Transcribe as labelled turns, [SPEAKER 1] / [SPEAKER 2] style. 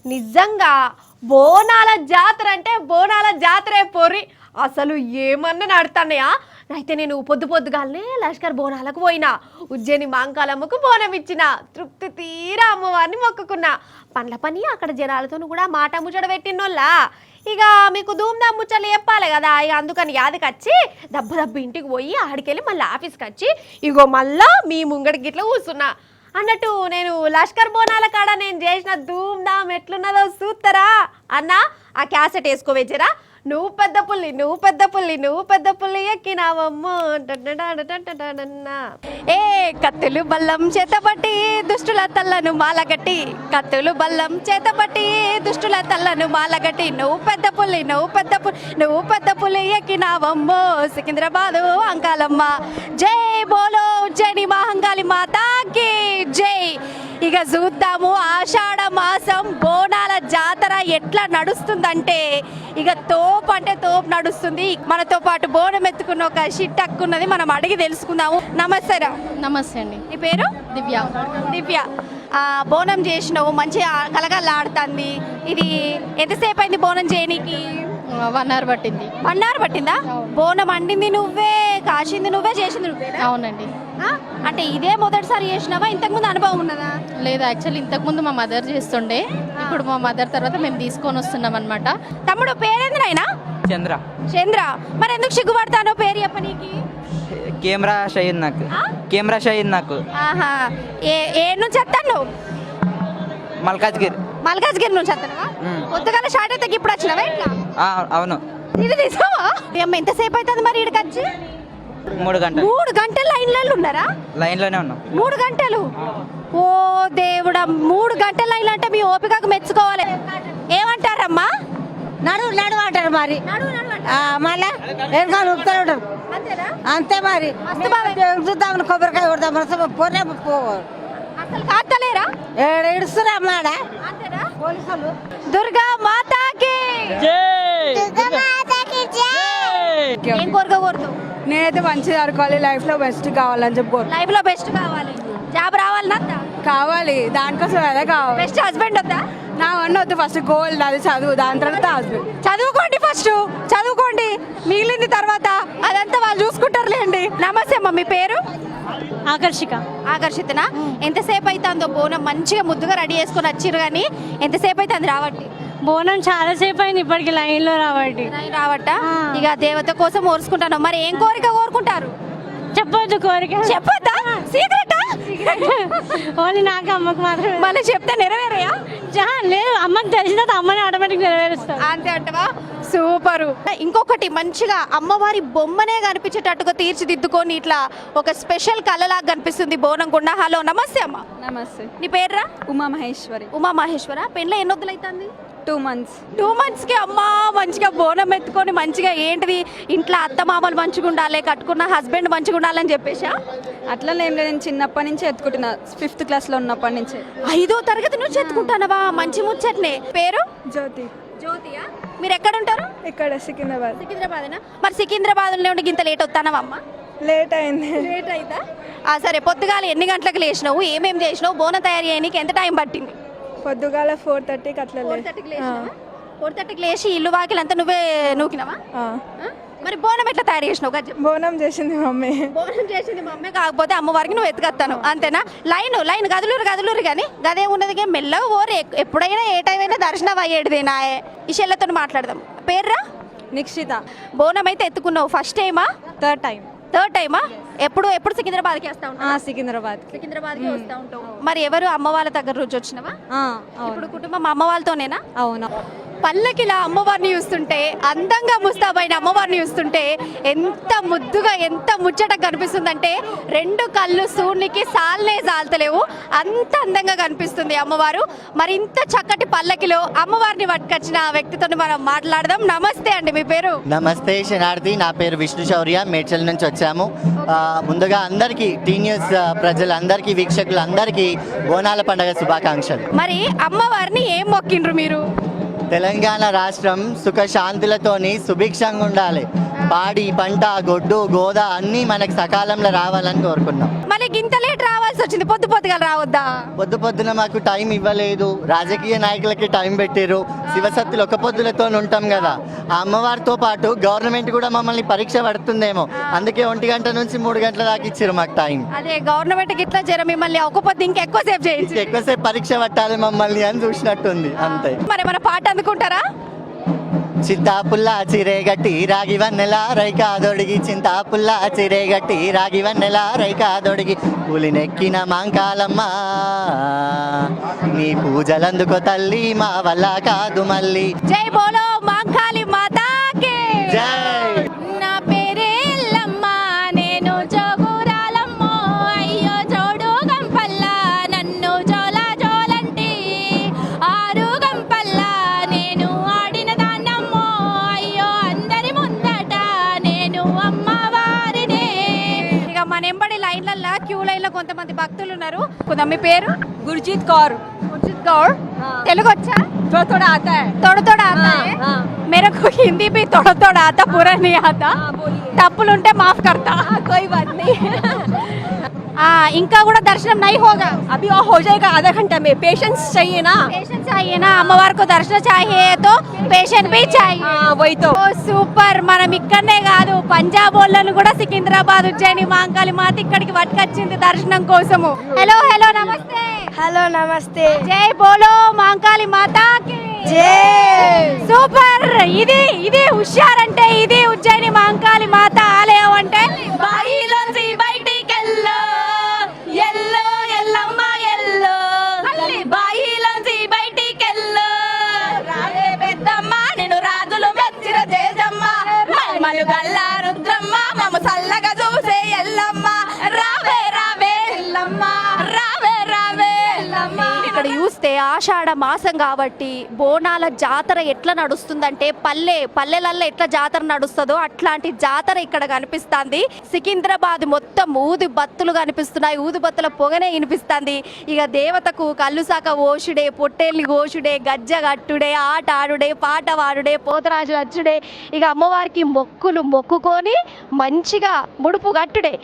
[SPEAKER 1] నిజంగా బోనాల జాతర అంటే బోనాల జాతరే పోరి. అసలు ఏమన్నా నడుతున్నాయా? అయితే నేను పొద్దుగాలనే లష్కర్ బోనాలకు పోయినా, ఉజ్జయిని మాంకాలమ్మకు బోనం ఇచ్చిన, తృప్తి తీరా అమ్మవారిని మొక్కుకున్నా. పండ్ల పని అక్కడ జనాలతో కూడా మాట ముచ్చట పెట్టినోళ్ళ. ఇక మీకు ధూమ్ధామ్ ముచ్చట్లు చెప్పాలి కదా, ఇక అందుకని యాదకి వచ్చి దబ్బు ఇంటికి పోయి ఆడికెళ్ళి మళ్ళీ ఆఫీస్కి వచ్చి ఇగో మళ్ళా మీ ముంగడికి ఇట్లా కూర్చున్నా. అన్నట్టు నేను లష్కర్ బోనాల కాడ నేను చేసిన ధూమ్ధామ్ ఎట్లున్నదో చూస్తారా అన్న? ఆ క్యాసెట్ వేసుకోవేచరా. నువ్వు పెద్ద పుల్లి ఎక్కినావమ్మో. ఏ కత్తులు బల్లం చేతబట్టి దుష్టుల తల్లను మాలగట్టి, కత్తులు బల్లం చేతబట్టి దుష్టుల తల్లను మాలగట్టి, నువ్వు పెద్ద పుల్లి ఎక్కినావమ్మో సికింద్రాబాదు అంకాలమ్మ. జై బోలో ఉజ్జయిని మహంకాళి మాతాకి జై. ఇక చూద్దాము ఆషాఢ మాసం బోనాల జాతర ఎట్లా నడుస్తుందంటే ఇక తోపు అంటే తోపు నడుస్తుంది. మనతో పాటు బోనం ఎత్తుకున్న ఒక షిట్టక్కున్నది, మనం అడిగి తెలుసుకుందాము. నమస్తే రా.
[SPEAKER 2] నమస్తే అండి.
[SPEAKER 1] నీ పేరు? దివ్య. బోనం చేసినావు, మంచిగా కలగలాడుతుంది. ఇది ఎంతసేపు అయింది బోనం చేయనీకి?
[SPEAKER 2] 1 hour పట్టింది.
[SPEAKER 1] 1 hour పట్టిందా? బోనం వండింది నువ్వే, కాసింది నువ్వే, చేసింది నువ్వే?
[SPEAKER 2] అవునండి.
[SPEAKER 1] అంటే ఇదే మొదటిసారి చేసినావా? ఇంతకుముందు అనుభవం ఉన్నదా?
[SPEAKER 2] లేదు, యాక్చువల్లీ ఇంతకుముందు మా మదర్ చేస్తుండే, ఇప్పుడు మా మదర్ తర్వాత మేము తీసుకొని వస్తున్నాం అనమాట.
[SPEAKER 1] తమ్ముడు పేరేంద్రైనా? చంద్ర. మరి ఎందుకు సిగ్గుపడతానో పేరు చెప్పనీకి?
[SPEAKER 3] కెమెరా షాయిద్ నాకు.
[SPEAKER 1] ఆహా. ఏ నుంచి వస్తాను? మల్కాజ్గిరి నుంచి వస్తావా? పొద్దుగాల స్టార్ట్ అయితే ఇప్పుడు వచ్చినావా ఇట్లా?
[SPEAKER 3] అవును.
[SPEAKER 1] ఇది తీసావా? ఎంతసేపు అవుతుంది మరి ఇక్కడికి వచ్చి?
[SPEAKER 3] 3 గంటలు.
[SPEAKER 1] 3 గంటలు లైన్లలో ఉన్నారా?
[SPEAKER 3] లైన్లోనే ఉన్నాం.
[SPEAKER 1] 3 గంటలు? ఓ దేవుడా, 3 గంటల లైన్ అంటే మీ ఓపికకు మెచ్చుకోవాలి. ఏమంటారమ్మా?
[SPEAKER 4] నడు అంటారు మరి. మళ్ళా వెనకాల ఊపుతారు ఉంటారు అంతే మరి. చూద్దామని కొబ్బరికాయ కొడతాం పోనే పోవాలి.
[SPEAKER 1] అసలు కాస్తలేరా?
[SPEAKER 4] ఇడుస్తురా అమ్మాడ
[SPEAKER 1] పోలీసులు. దుర్గా మాతాకి ఏం కోరుకోకూడదు?
[SPEAKER 4] నేనైతే మంచిగా ఆడుకోవాలి, లైఫ్ లో బెస్ట్ కావాలని చెప్పుకోరు.
[SPEAKER 1] లైఫ్ లో బెస్ట్ కావాలి, జాబ్ రావాలన్నా
[SPEAKER 4] కావాలి, దానికోసం అదే కావాలి.
[SPEAKER 1] బెస్ట్ హస్బెండ్ వద్దా?
[SPEAKER 4] నా వన్ వద్దు, ఫస్ట్ గోల్ అది చదువు, దాని తర్వాత హస్బెండ్.
[SPEAKER 1] చదువుకోండి, ఫస్ట్ చదువుకోండి, మిగిలింది తర్వాత అదంతా వాళ్ళు చూసుకుంటారులేండి. నమస్తే అమ్మ, మీ పేరు? ఆకర్షితనా? ఎంతసేపు అవుతుందో బోనం మంచిగా ముద్దుగా రెడీ చేసుకొని వచ్చిర్రు, కానీ ఎంతసేపు అయితే అది రావట్టి?
[SPEAKER 2] బోనం చాలా సేపు అయింది ఇప్పటికి లైన్లో
[SPEAKER 1] రావట్ట. ఇక దేవత కోసం ఓర్చుకుంటాను. మరి ఏం కోరిక కోరుకుంటారు?
[SPEAKER 2] చెప్పొద్దు కోరిక.
[SPEAKER 1] చెప్పొద్దా? సీక్రెటా?
[SPEAKER 2] ఓన్లీ నాకు అమ్మకు మాత్రమే.
[SPEAKER 1] మళ్ళీ చెప్తే నెరవేరయా?
[SPEAKER 2] లేదు, అమ్మకి తెలిసిన అమ్మని ఆటోమేటిక్ నెరవేరుస్తారు.
[SPEAKER 1] అంతే అంటవా? సూపరు. ఇంకొకటి, మంచిగా అమ్మవారి బొమ్మనే కనిపించేటట్టుగా తీర్చిదిద్దుకొని ఇట్లా ఒక స్పెషల్ కళలాగా కనిపిస్తుంది బోనం గుండా. హలో, నమస్తే అమ్మ.
[SPEAKER 4] నమస్తే.
[SPEAKER 1] నీ పేర్రా?
[SPEAKER 4] ఉమా మహేశ్వర.
[SPEAKER 1] పెళ్ళి ఎన్ని వద్దులు అవుతుంది?
[SPEAKER 4] 2 months.
[SPEAKER 1] 2 months కి అమ్మ మంచిగా బోనం ఎత్తుకొని మంచిగా ఏంటిది ఇంట్లో అత్తమామలు మంచిగా ఉండాలి, కట్టుకున్న హస్బెండ్ మంచిగా ఉండాలని చెప్పేసా?
[SPEAKER 4] అట్లా ఏం లేదు, నేను చిన్నప్పటి నుంచి ఎత్తుకుంటున్నా, 5th class లో ఉన్నప్పటి నుంచి.
[SPEAKER 1] 5వ తరగతి నుంచి ఎత్తుకుంటానవా? మంచి ముచ్చట్నే. పేరు? జ్యోతియా? మీరు ఎక్కడ ఉంటారు?
[SPEAKER 4] ఇక్కడ సికింద్రాబాద్.
[SPEAKER 1] సికింద్రాబాదేనా? మరి సికింద్రాబాద్ నుండి ఇంత లేట్ వస్తానవా అమ్మ?
[SPEAKER 4] లేట్ అయింది.
[SPEAKER 1] లేట్ అవుతా? సరే, పొద్దుగాల ఎన్ని గంటలకు లేచినావు, ఏమేమి చేసినావు, బోనం తయారు చేయడానికి ఎంత టైం పట్టింది?
[SPEAKER 4] పొద్దుగాల 4:30కి అట్లా.
[SPEAKER 1] 4:30కి లేచి ఇల్లు వాకిలంతా నువ్వే నూకినావా? మరి బోనం ఎట్లా తయారు చేసినావు?
[SPEAKER 4] బోనం చేసింది మమ్మీ.
[SPEAKER 1] బోనం చేసింది మమ్మీ, కాకపోతే అమ్మవారికి నువ్వు ఎత్తుకొస్తాను అంతేనా? లైన్ గదులూరు కానీ గదే ఉన్నది, మెల్లగా ఓరు. ఎప్పుడైనా ఏ టైం అయినా దర్శనం అయ్యేటిదేనా? ఈ చెల్లెతో మాట్లాడదాం. పేర్రా?
[SPEAKER 4] నిక్షిత.
[SPEAKER 1] బోనం అయితే ఎత్తుకున్నావు, ఫస్ట్ టైమా?
[SPEAKER 4] థర్డ్ టైమా? ఎప్పుడు
[SPEAKER 1] సికింద్రాబాద్కి వస్తా ఉంటావు? సికింద్రాబాద్కి వస్తా ఉంటావు. మరి ఎవరు అమ్మ వాళ్ళ దగ్గర నుంచి వచ్చినవా? ఇప్పుడు కుటుంబం అమ్మ వాళ్ళతోనేనా?
[SPEAKER 4] అవును.
[SPEAKER 1] పల్లకిలా అమ్మవారిని చూస్తుంటే, అందంగా ముస్తాబైన అమ్మవారిని చూస్తుంటే ఎంత ముద్దుగా, ఎంత ముచ్చట కనిపిస్తుందంటే 2 కళ్ళు సూర్యునికి సాల్నే సాల్తలేవు, అంత అందంగా కనిపిస్తుంది అమ్మవారు. మరి ఇంత చక్కటి పల్లకిలో అమ్మవారిని పట్టుకొచ్చిన వ్యక్తితో మనం మాట్లాడదాం. నమస్తే అండి, మీ పేరు?
[SPEAKER 5] నమస్తే శనార్థి, నా పేరు విష్ణు శౌర్య, మేడ్చల్ నుంచి వచ్చాము. ముందుగా అందరికీ టీ న్యూస్ ప్రజలందరికీ, వీక్షకులందరికీ బోనాల పండుగ శుభాకాంక్షలు.
[SPEAKER 1] మరి అమ్మవారిని ఏం మొక్కిండ్రు మీరు?
[SPEAKER 5] తెలంగాణ రాష్ట్రం సుఖశాంతులతోని సుభిక్షంగా ఉండాలి. పాడి పంట గొడ్డు గోద అన్నీ మనకు సకాలంలో రావాలని కోరుకున్నాం.
[SPEAKER 1] మళ్ళీ గింత లేట్ రావాల్సి వచ్చింది, పొద్దు పొద్దుగా రావద్దా?
[SPEAKER 5] పొద్దున మాకు టైం ఇవ్వలేదు, రాజకీయ నాయకులకి టైం పెట్టారు. శివసత్తులు ఒక పొద్దులతో ఉంటాం కదా, ఆ అమ్మవారితో పాటు గవర్నమెంట్ కూడా మమ్మల్ని పరీక్ష పడుతుందేమో, అందుకే 1 గంట నుంచి 3 గంటల దాకా ఇచ్చారు మాకు టైం.
[SPEAKER 1] అదే గవర్నమెంట్ ఇట్లా జర మిమ్మల్ని ఒక పొద్దు ఇంకెక్కువసేపు చేయించి
[SPEAKER 5] ఎక్కువసేపు పరీక్ష పట్టాలి మమ్మల్ని అని చూసినట్టుంది అంతే.
[SPEAKER 1] మరి మన పాట అందుకుంటారా?
[SPEAKER 5] చింతాపుల్ల చిరేగట్టి రాగి వన్నెల రైకా దొడిగి, చింతాపుల్ల చిరేగట్టి రాగి వన్నెల రైకా దొడిగి, పులినెక్కిన మాంకాలమ్మ నీ పూజలందుకో తల్లి మా వల్ల కాదు మళ్ళీ.
[SPEAKER 1] జై బోలో మాంకాళి మాతాకి
[SPEAKER 5] జై.
[SPEAKER 2] నా పేరే ఎల్లమ్మ, నేను జోగురాలమ్మో, అయ్యో జోడు గంపల్లా నన్ను జోలా జోలంటి, ఆరు గంపల్లా నేను ఆడిన దాన్నమ్మో, అయ్యో అందరి ముందట నేను అమ్మవారినే.
[SPEAKER 1] ఇక మన ఎంబడి లైన్లలో క్యూ లైన్ లో కొంతమంది భక్తులు ఉన్నారు. మీ పేరు?
[SPEAKER 4] గుర్జీత్ కౌర్.
[SPEAKER 1] గుర్జిత్ గౌర్. తెలుగు వచ్చా?
[SPEAKER 4] थोड़ा थोड़ा आता है.
[SPEAKER 1] తోడ తోడ ఆతా హై?
[SPEAKER 4] हाँ.
[SPEAKER 1] मेरे को हिंदी भी थोड़ा थोड़ा आता, पूरा नहीं आता. తప్పులుంటే మాఫ్ करता.
[SPEAKER 4] कोई बात नहीं.
[SPEAKER 1] ఇంకా కూడా దర్శనం नहीं होगा.
[SPEAKER 4] अभी और हो जाएगा आधा घंटा में. पेशेंस चाहिए ना.
[SPEAKER 1] पेशेंस चाहिए ना, అమ్మవారి को దర్శనం चाहिए तो पेशेंट भी चाहिए.
[SPEAKER 4] हाँ वही तो.
[SPEAKER 1] ఓ సూపర్. మనం ఇక్కడనే కాదు, పంజాబ్ వాళ్ళను కూడా సికింద్రాబాద్ ఉజ్జయిని మాంకాళి మాత ఇక్కడికి పట్టుకొచ్చింది దర్శనం కోసము. హలో హలో నమస్తే.
[SPEAKER 4] हेलो नमस्ते.
[SPEAKER 1] జై బోలో మాంకాళి మాతాకి
[SPEAKER 4] जय.
[SPEAKER 1] సూపర్. ఇది హుషారంటే, ఇది ఉజ్జయిని మాంకాళి మాత ఆలయం అంటే.
[SPEAKER 2] బాయిలోంచి బయటికెళ్ళో ఎల్లో ఎల్లమ్మ ఎల్లో, బాయిలోంచి బయటికెళ్ళో రావే పెద్దమ్మ, నేను రాజులు మెచ్చిన జేజమ్మ, మల్మలు గల్లా రుద్రమ్మ, మమ్మ చల్లగా చూసే ఎల్లమ్మ, రావే రావే ఎల్లమ్మ, రావే రావే ఎల్లమ్మ.
[SPEAKER 1] ఇక్కడ చూస్తే ఆషాఢ మాసం కాబట్టి బోనాల జాతర ఎట్లా నడుస్తుందంటే, పల్లెలల్లో ఎట్లా జాతర నడుస్తుందో అట్లాంటి జాతర ఇక్కడ కనిపిస్తుంది. సికింద్రాబాద్ మొత్తం ఊది బత్తులు కనిపిస్తున్నాయి, ఊది బత్తుల పొగనే వినిపిస్తుంది. ఇక దేవతకు కళ్ళు సాక ఓషుడే, పొట్టేళ్ళని కోషుడే, గజ్జ కట్టుడే, ఆట ఆడుడే, పాట వాడుడే, పోతరాజు వచ్చుడే, ఇక అమ్మవారికి మొక్కులు మొక్కుకొని మంచిగా ముడుపు కట్టుడే.